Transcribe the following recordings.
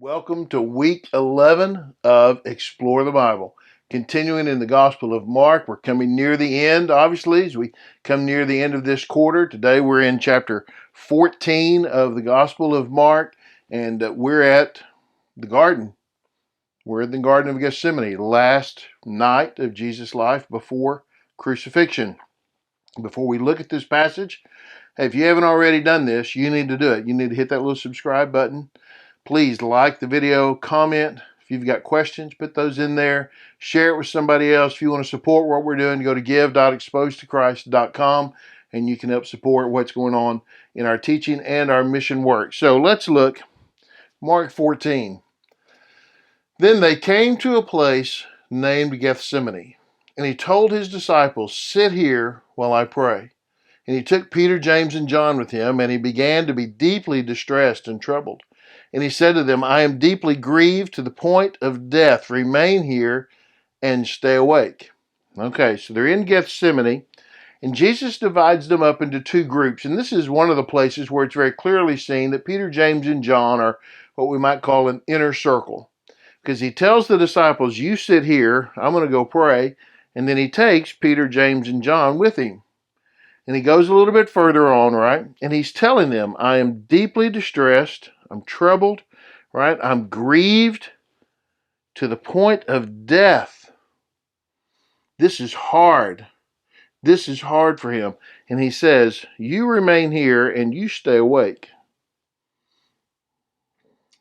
Welcome to week 11 of Explore the Bible. Continuing in the Gospel of Mark, we're coming near the end, obviously, as we come near the end of this quarter. Today we're in chapter 14 of the Gospel of Mark, and we're at the garden. We're in the Garden of Gethsemane, last night of Jesus' life before crucifixion. Before we look at this passage, hey, if you haven't already done this, you need to do it. You need to hit that little subscribe button. Please like the video, comment. If you've got questions, put those in there. Share it with somebody else. If you want to support what we're doing, go to give.exposedtochrist.com and you can help support what's going on in our teaching and our mission work. So let's look. Mark 14. Then they came to a place named Gethsemane, and he told his disciples, "Sit here while I pray." And he took Peter, James, and John with him, and he began to be deeply distressed and troubled. And he said to them, "I am deeply grieved to the point of death. Remain here and stay awake." Okay, so they're in Gethsemane, and Jesus divides them up into two groups. And this is one of the places where it's very clearly seen that Peter, James, and John are what we might call an inner circle. Because he tells the disciples, "You sit here, I'm going to go pray." And then he takes Peter, James, and John with him. And he goes a little bit further on, right? And he's telling them, "I am deeply distressed. I'm troubled, right? I'm grieved to the point of death." This is hard. This is hard for him. And he says, "You remain here and you stay awake."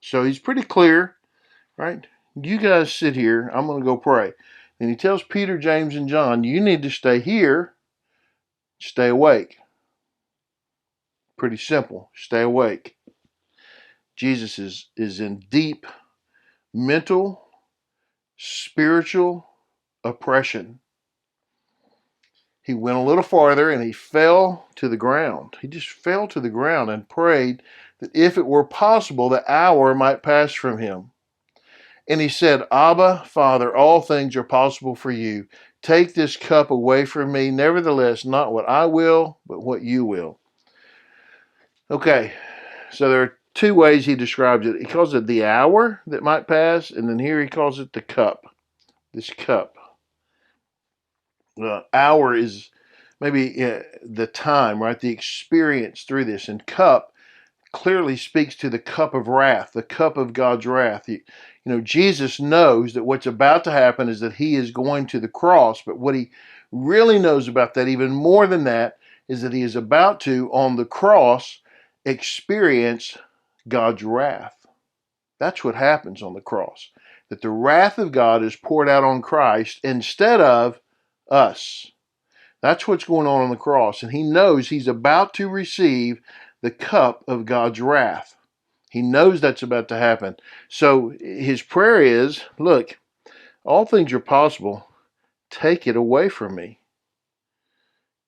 So he's pretty clear, right? You guys sit here. I'm going to go pray. And he tells Peter, James, and John, "You need to stay here, stay awake." Pretty simple. Stay awake. Jesus is in deep mental, spiritual oppression. He went a little farther and he fell to the ground. He just fell to the ground and prayed that if it were possible, the hour might pass from him. And he said, "Abba, Father, all things are possible for you. Take this cup away from me. Nevertheless, not what I will, but what you will." Okay, so there are two ways he describes it. He calls it the hour that might pass, and then here he calls it the cup. This cup. Hour is maybe the time, right? The experience through this. And cup clearly speaks to the cup of wrath, the cup of God's wrath. Jesus knows that what's about to happen is that he is going to the cross, but what he really knows about that, even more than that, is that he is about to, on the cross, experience God's wrath. That's what happens on the cross. That the wrath of God is poured out on Christ instead of us. That's what's going on the cross. And he knows he's about to receive the cup of God's wrath. He knows that's about to happen. So his prayer is, "Look, all things are possible. Take it away from me."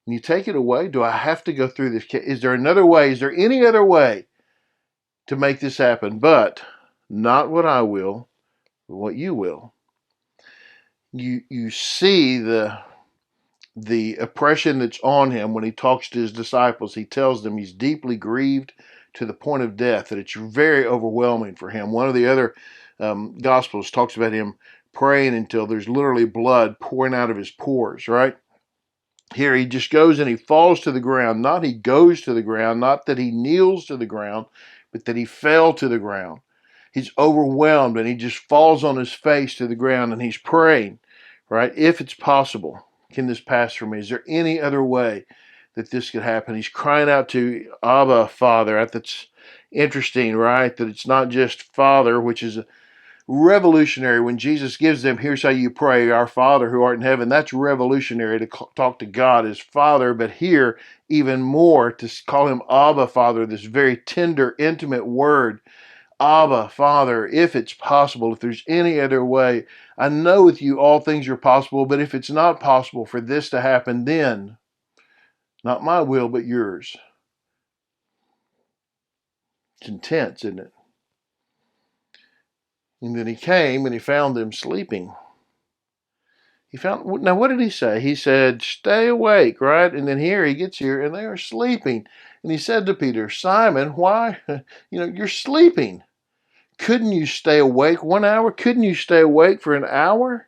Can you take it away? Do I have to go through this? Is there another way? Is there any other way to make this happen? But not what I will, but what you will. You see the oppression that's on him when he talks to his disciples. He tells them he's deeply grieved to the point of death, that it's very overwhelming for him. One of the other Gospels talks about him praying until there's literally blood pouring out of his pores, right? Here he just goes and he falls to the ground. Not he goes to the ground, not that he kneels to the ground, but that he fell to the ground. He's overwhelmed and he just falls on his face to the ground and he's praying, right? If it's possible, can this pass from me? Is there any other way that this could happen? He's crying out to Abba, Father. That's interesting, right? That it's not just Father, which is revolutionary. When Jesus gives them, "Here's how you pray, our Father who art in heaven," that's revolutionary to talk to God as Father. But here, even more, to call him Abba, Father, this very tender, intimate word. Abba, Father, if it's possible, if there's any other way, I know with you all things are possible, but if it's not possible for this to happen, then not my will, but yours. It's intense, isn't it? And then he came and he found them sleeping. Now what did he say? He said, "Stay awake," right? And then he gets here and they are sleeping. And he said to Peter, "Simon, why, you're sleeping. Couldn't you stay awake 1 hour? Couldn't you stay awake for an hour?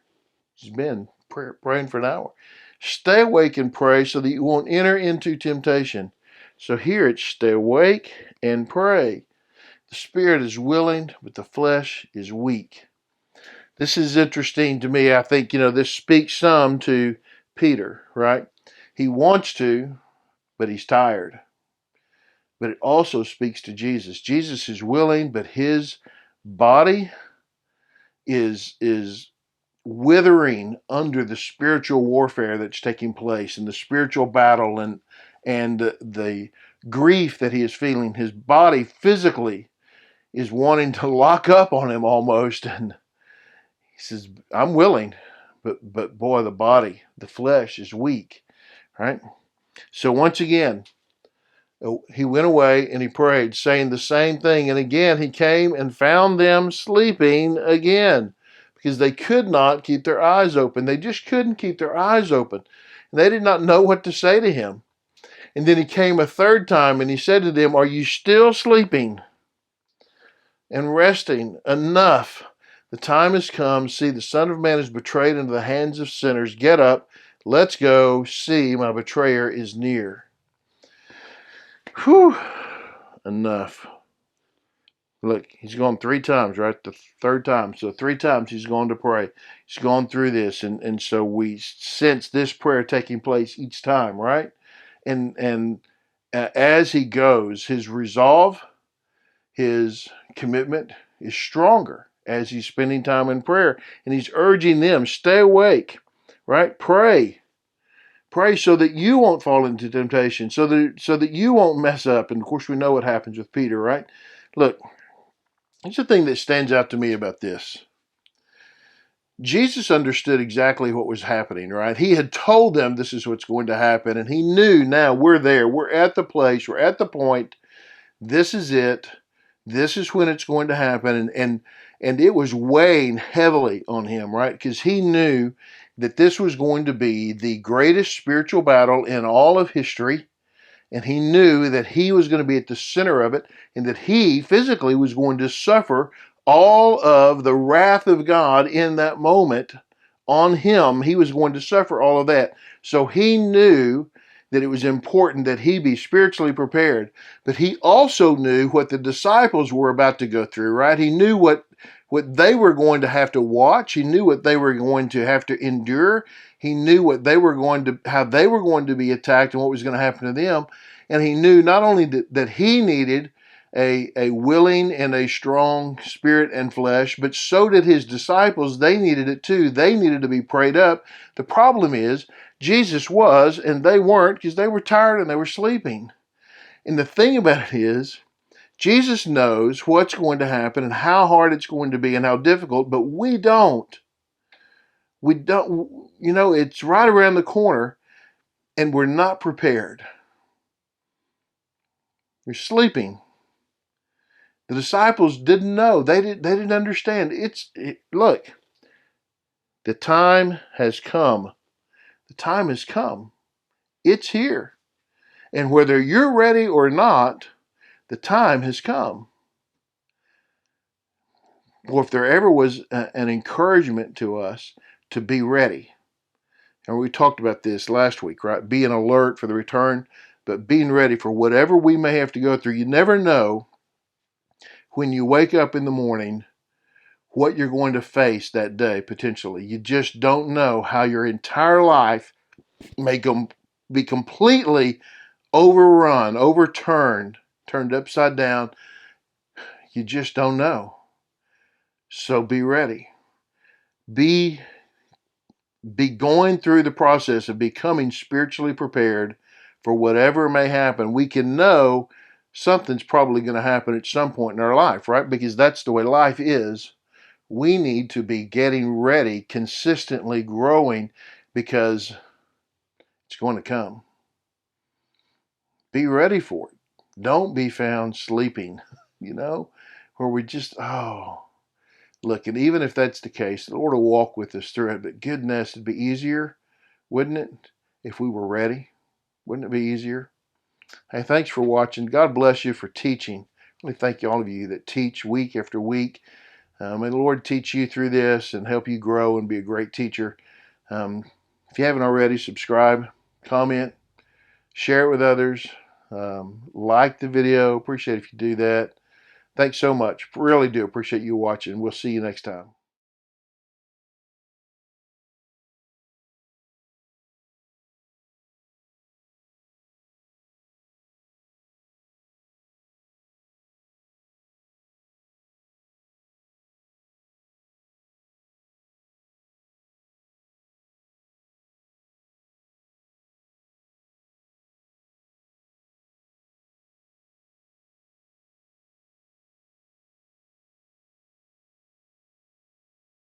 He's been praying for an hour. Stay awake and pray so that you won't enter into temptation. So here it's stay awake and pray. The spirit is willing, but the flesh is weak. This is interesting to me. I think, this speaks some to Peter, right? He wants to, but he's tired. But it also speaks to Jesus. Jesus is willing, but his body is withering under the spiritual warfare that's taking place and the spiritual battle and the grief that he is feeling. His body physically is wanting to lock up on him almost, and he says, I'm willing, but boy, the body, the flesh is weak, right? So once again, he went away and he prayed, saying the same thing. And again, he came and found them sleeping again, because they could not keep their eyes open. They just couldn't keep their eyes open. And they did not know what to say to him. And then he came a third time and he said to them, are you still sleeping and resting? Enough. The time has come. See, the Son of Man is betrayed into the hands of sinners. Get up. Let's go. See, my betrayer is near. Whew. Enough. Look, he's gone 3 times, right? The third time. So 3 times he's gone to pray. He's gone through this. And so we sense this prayer taking place each time, right? And as he goes, his resolve, his commitment is stronger as he's spending time in prayer. And he's urging them, stay awake, right? Pray. Pray so that you won't fall into temptation, so that you won't mess up. And of course, we know what happens with Peter, right? Look, here's the thing that stands out to me about this. Jesus understood exactly what was happening, right? He had told them this is what's going to happen, and he knew now we're there. We're at the place. We're at the point. This is it. This is when it's going to happen. And it was weighing heavily on him, right? Because he knew that this was going to be the greatest spiritual battle in all of history. And he knew that he was going to be at the center of it, and that he physically was going to suffer all of the wrath of God in that moment on him. He was going to suffer all of that. So he knew that it was important that he be spiritually prepared. But he also knew what the disciples were about to go through, right? He knew what they were going to have to watch. He knew what they were going to have to endure. He knew how they were going to be attacked and what was going to happen to them. And he knew not only that he needed a willing and a strong spirit and flesh, but so did his disciples. They needed it too. They needed to be prayed up. The problem is, Jesus was, and they weren't, because they were tired and they were sleeping. And the thing about it is, Jesus knows what's going to happen and how hard it's going to be and how difficult, but we don't. We don't, it's right around the corner and we're not prepared. You're sleeping. The disciples didn't know. They didn't understand. Look, the time has come. The time has come. It's here. And whether you're ready or not, the time has come. Well, if there ever was an encouragement to us to be ready, and we talked about this last week, right? Being alert for the return, but being ready for whatever we may have to go through. You never know when you wake up in the morning what you're going to face that day, potentially. You just don't know how your entire life may be completely overrun, overturned, turned upside down. You just don't know. So be ready. Be going through the process of becoming spiritually prepared for whatever may happen. We can know something's probably going to happen at some point in our life, right? Because that's the way life is. We need to be getting ready, consistently growing, because it's going to come. Be ready for it. Don't be found sleeping, where we just, look, and even if that's the case, the Lord will walk with us through it. But goodness, it'd be easier, wouldn't it, if we were ready? Wouldn't it be easier? Hey, thanks for watching. God bless you for teaching We thank all of you that teach week after week. May the Lord teach you through this and help you grow and be a great teacher. If you haven't already, subscribe, comment, share it with others, like the video. Appreciate it if you do that. Thanks so much. Really do appreciate you watching. We'll see you next time.